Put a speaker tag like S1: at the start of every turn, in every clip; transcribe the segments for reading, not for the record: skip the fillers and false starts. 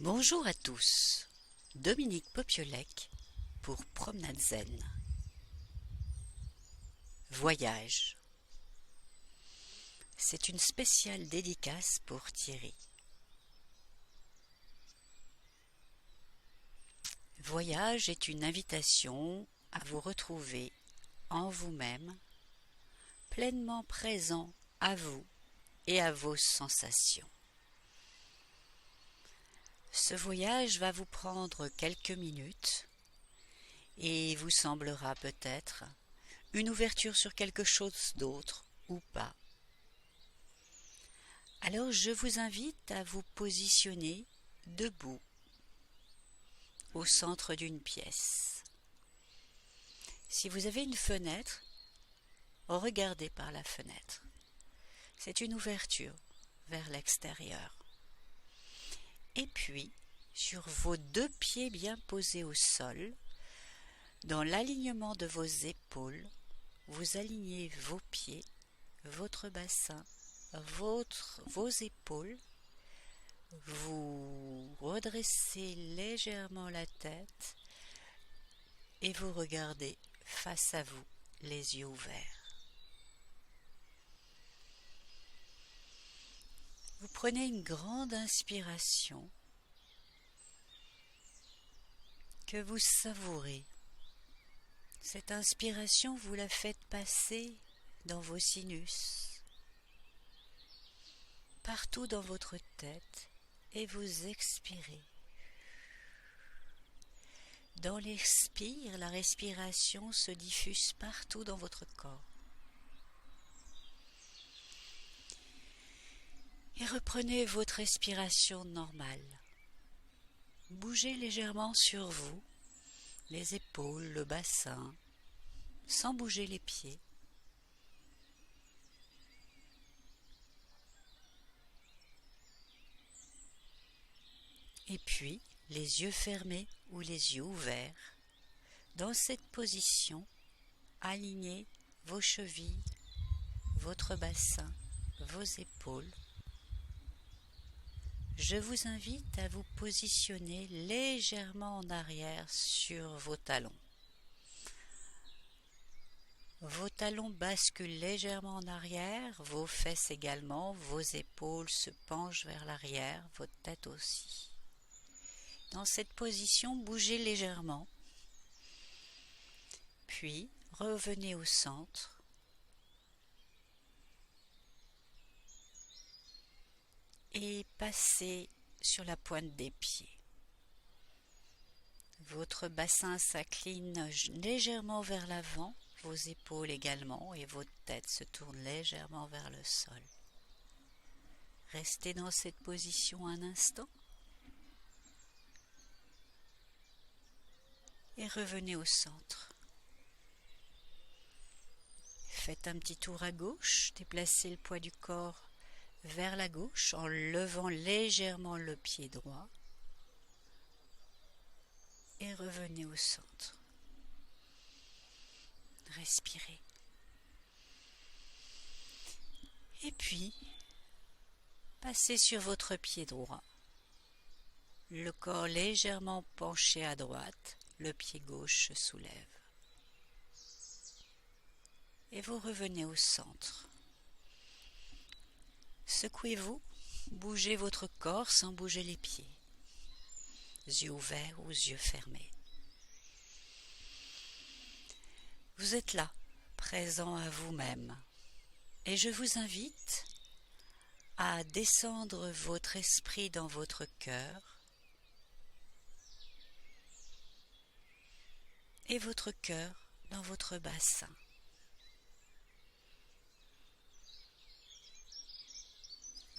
S1: Bonjour à tous, Dominique Popiolek pour Promenade Zen. Voyage. C'est une spéciale dédicace pour Thierry. Voyage est une invitation à vous retrouver en vous-même, pleinement présent à vous et à vos sensations. Ce voyage va vous prendre quelques minutes et vous semblera peut-être une ouverture sur quelque chose d'autre ou pas. Alors je vous invite à vous positionner debout au centre d'une pièce. Si vous avez une fenêtre, regardez par la fenêtre. C'est une ouverture vers l'extérieur. Et puis, sur vos deux pieds bien posés au sol, dans l'alignement de vos épaules, vous alignez vos pieds, votre bassin, vos épaules. Vous redressez légèrement la tête et vous regardez face à vous, les yeux ouverts. Vous prenez une grande inspiration que vous savourez. Cette inspiration, vous la faites passer dans vos sinus, partout dans votre tête, et vous expirez. Dans l'expire, la respiration se diffuse partout dans votre corps. Et reprenez votre respiration normale. Bougez légèrement sur vous, les épaules, le bassin, sans bouger les pieds. Et puis, les yeux fermés ou les yeux ouverts, dans cette position, alignez vos chevilles, votre bassin, vos épaules. Je vous invite à vous positionner légèrement en arrière sur vos talons. Vos talons basculent légèrement en arrière, vos fesses également, vos épaules se penchent vers l'arrière, votre tête aussi. Dans cette position, bougez légèrement, puis revenez au centre. Et passez sur la pointe des pieds. Votre bassin s'incline légèrement vers l'avant, vos épaules également, et votre tête se tourne légèrement vers le sol. Restez dans cette position un instant. Et revenez au centre. Faites un petit tour à gauche, déplacez le poids du corps vers la gauche en levant légèrement le pied droit et revenez au centre. Respirez. Et puis, passez sur votre pied droit. Le corps légèrement penché à droite, le pied gauche se soulève. Et vous revenez au centre. Secouez-vous, bougez votre corps sans bouger les pieds. Yeux ouverts ou yeux fermés. Vous êtes là, présent à vous-même. Et je vous invite à descendre votre esprit dans votre cœur et votre cœur dans votre bassin.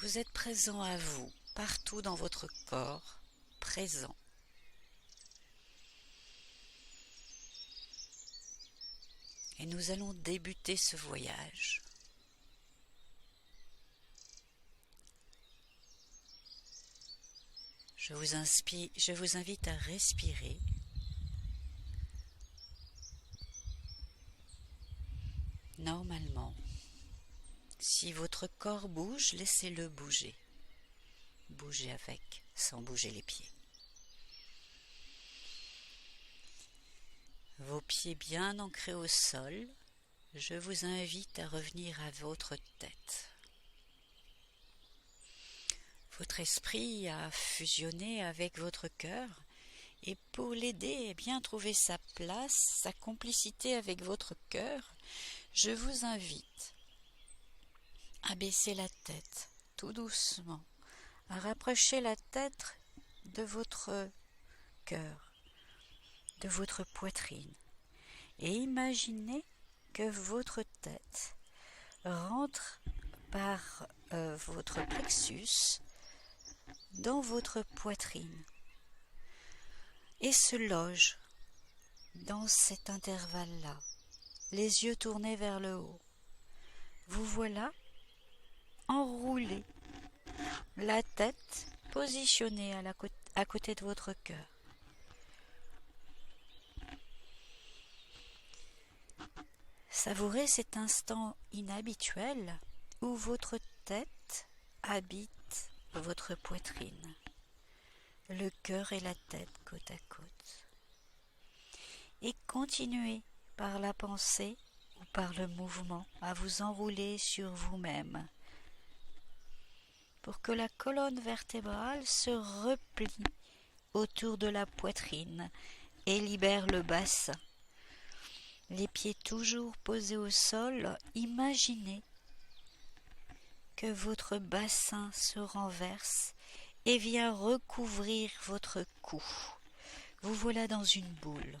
S1: Vous êtes présent à vous, partout dans votre corps, présent. Et nous allons débuter ce voyage. Je vous invite à respirer. Normalement. Si votre corps bouge, laissez-le bouger. bougez avec, sans bouger les pieds. Vos pieds bien ancrés au sol, je vous invite à revenir à votre tête. Votre esprit a fusionné avec votre cœur et pour l'aider à bien trouver sa place, sa complicité avec votre cœur, je vous invite à baisser la tête tout doucement, à rapprocher la tête de votre cœur, de votre poitrine et imaginez que votre tête rentre par votre plexus dans votre poitrine et se loge dans cet intervalle-là, les yeux tournés vers le haut. Vous voilà enroulé, la tête positionnée à côté de votre cœur. Savourez cet instant inhabituel où votre tête habite votre poitrine, le cœur et la tête côte à côte. Et continuez par la pensée ou par le mouvement à vous enrouler sur vous-même pour que la colonne vertébrale se replie autour de la poitrine et libère le bassin. Les pieds toujours posés au sol, imaginez que votre bassin se renverse et vient recouvrir votre cou. Vous voilà dans une boule.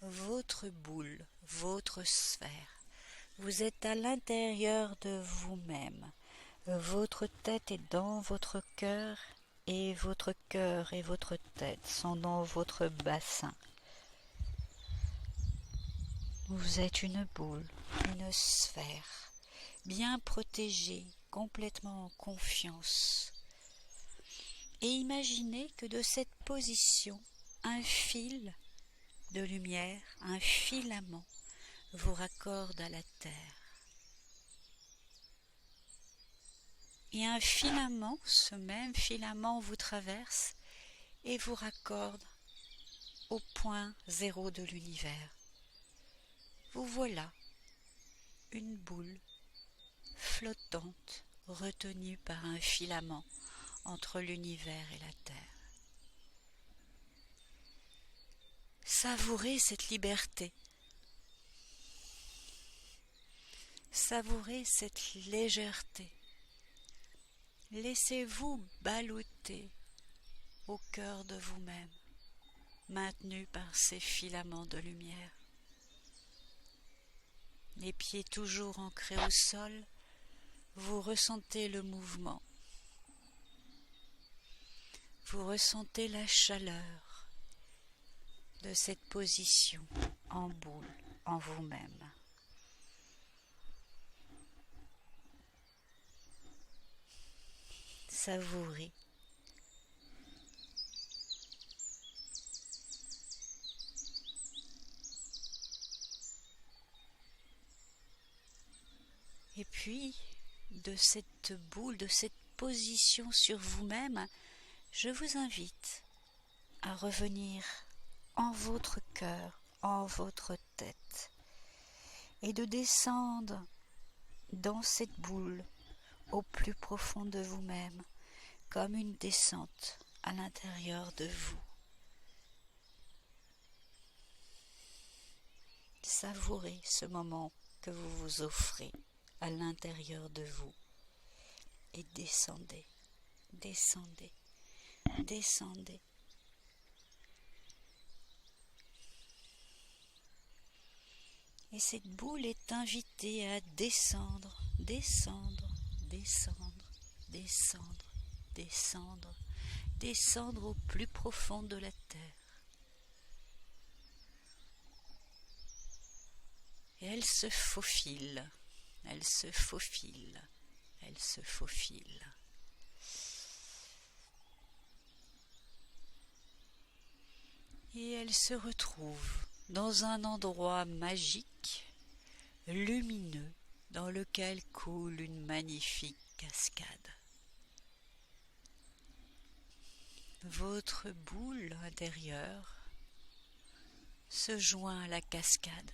S1: Votre boule, votre sphère. Vous êtes à l'intérieur de vous-même. Votre tête est dans votre cœur et votre tête sont dans votre bassin. Vous êtes une boule, une sphère, bien protégée, complètement en confiance. Et imaginez que de cette position, un fil de lumière, un filament, vous raccorde à la terre. Et un filament, ce même filament vous traverse et vous raccorde au point zéro de l'univers. Vous voilà, une boule flottante, retenue par un filament entre l'univers et la terre. Savourez cette liberté. Savourez cette légèreté. Laissez-vous balloter au cœur de vous-même, maintenu par ces filaments de lumière. Les pieds toujours ancrés au sol, vous ressentez le mouvement. Vous ressentez la chaleur de cette position en boule en vous-même. Savourez. Et puis, de cette boule, de cette position sur vous-même, je vous invite à revenir en votre cœur, en votre tête, et de descendre dans cette boule au plus profond de vous-même, comme une descente à l'intérieur de vous. Savourez ce moment que vous vous offrez à l'intérieur de vous et descendez, descendez, descendez. Et cette boule est invitée à descendre, descendre, descendre, descendre, descendre, descendre au plus profond de la terre. Et elle se faufile, elle se faufile, elle se faufile. Et elle se retrouve dans un endroit magique lumineux dans lequel coule une magnifique cascade. Votre boule intérieure se joint à la cascade.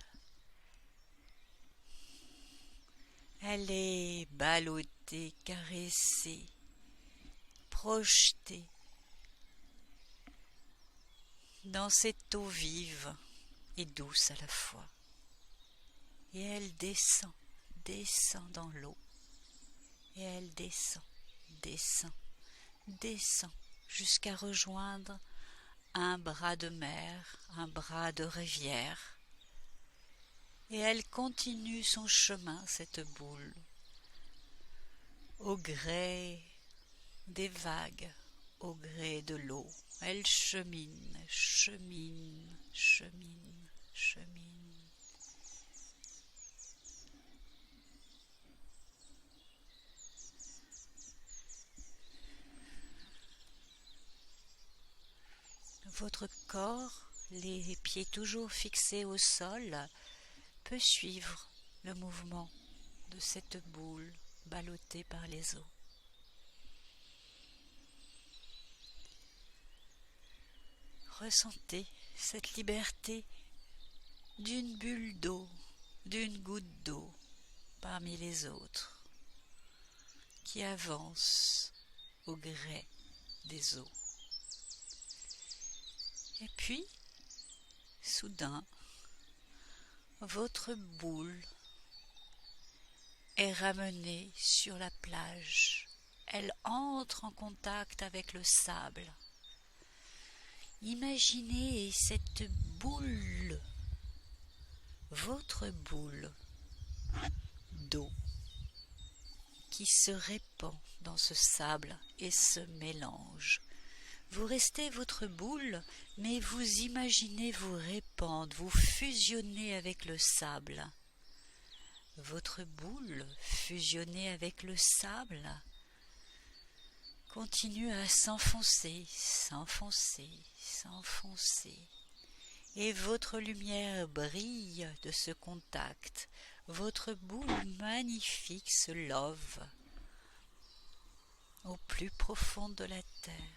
S1: Elle est ballottée, caressée, projetée dans cette eau vive et douce à la fois. Et elle descend, descend dans l'eau. Et elle descend, descend, descend jusqu'à rejoindre un bras de mer, un bras de rivière. Et elle continue son chemin, cette boule, au gré des vagues, au gré de l'eau. Elle chemine, chemine, chemine, chemine. Votre corps, les pieds toujours fixés au sol, peut suivre le mouvement de cette boule ballottée par les eaux. Ressentez cette liberté d'une bulle d'eau, d'une goutte d'eau parmi les autres qui avance au gré des eaux. Et puis, soudain, votre boule est ramenée sur la plage. Elle entre en contact avec le sable. Imaginez cette boule, votre boule d'eau qui se répand dans ce sable et se mélange. Vous restez votre boule, mais vous imaginez vous répandre, vous fusionner avec le sable. Votre boule, fusionnée avec le sable, continue à s'enfoncer, s'enfoncer, s'enfoncer. Et votre lumière brille de ce contact. Votre boule magnifique se love au plus profond de la terre.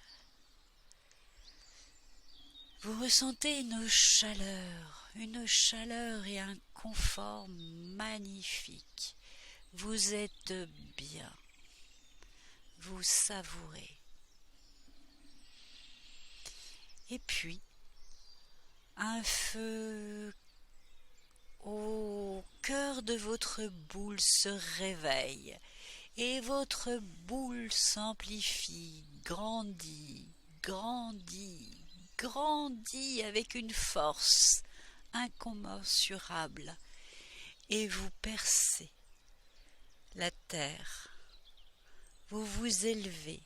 S1: Vous ressentez une chaleur et un confort magnifique. Vous êtes bien, vous savourez. Et puis, un feu au cœur de votre boule se réveille et votre boule s'amplifie, grandit, grandit, grandit avec une force incommensurable et vous percez la terre, vous vous élevez,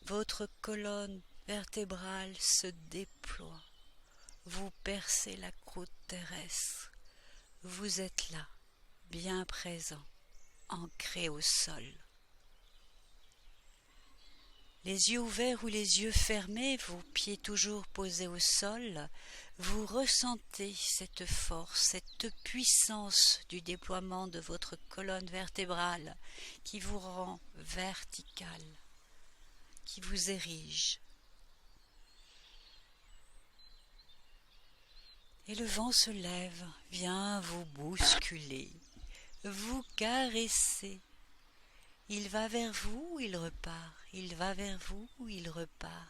S1: votre colonne vertébrale se déploie, vous percez la croûte terrestre, vous êtes là, bien présent, ancré au sol. Les yeux ouverts ou les yeux fermés, vos pieds toujours posés au sol, vous ressentez cette force, cette puissance du déploiement de votre colonne vertébrale qui vous rend vertical, qui vous érige. Et le vent se lève, vient vous bousculer, vous caresser. Il va vers vous, il repart. Il va vers vous, il repart.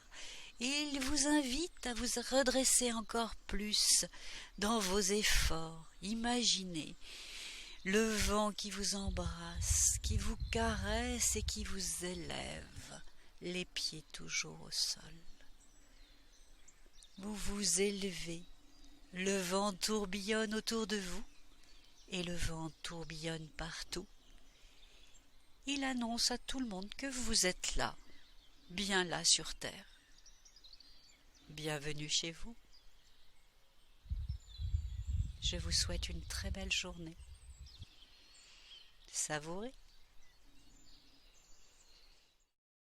S1: Et il vous invite à vous redresser encore plus dans vos efforts. Imaginez le vent qui vous embrasse, qui vous caresse et qui vous élève, les pieds toujours au sol. Vous vous élevez, le vent tourbillonne autour de vous et le vent tourbillonne partout. Il annonce à tout le monde que vous êtes là, bien là sur terre. Bienvenue chez vous. Je vous souhaite une très belle journée. Savourez.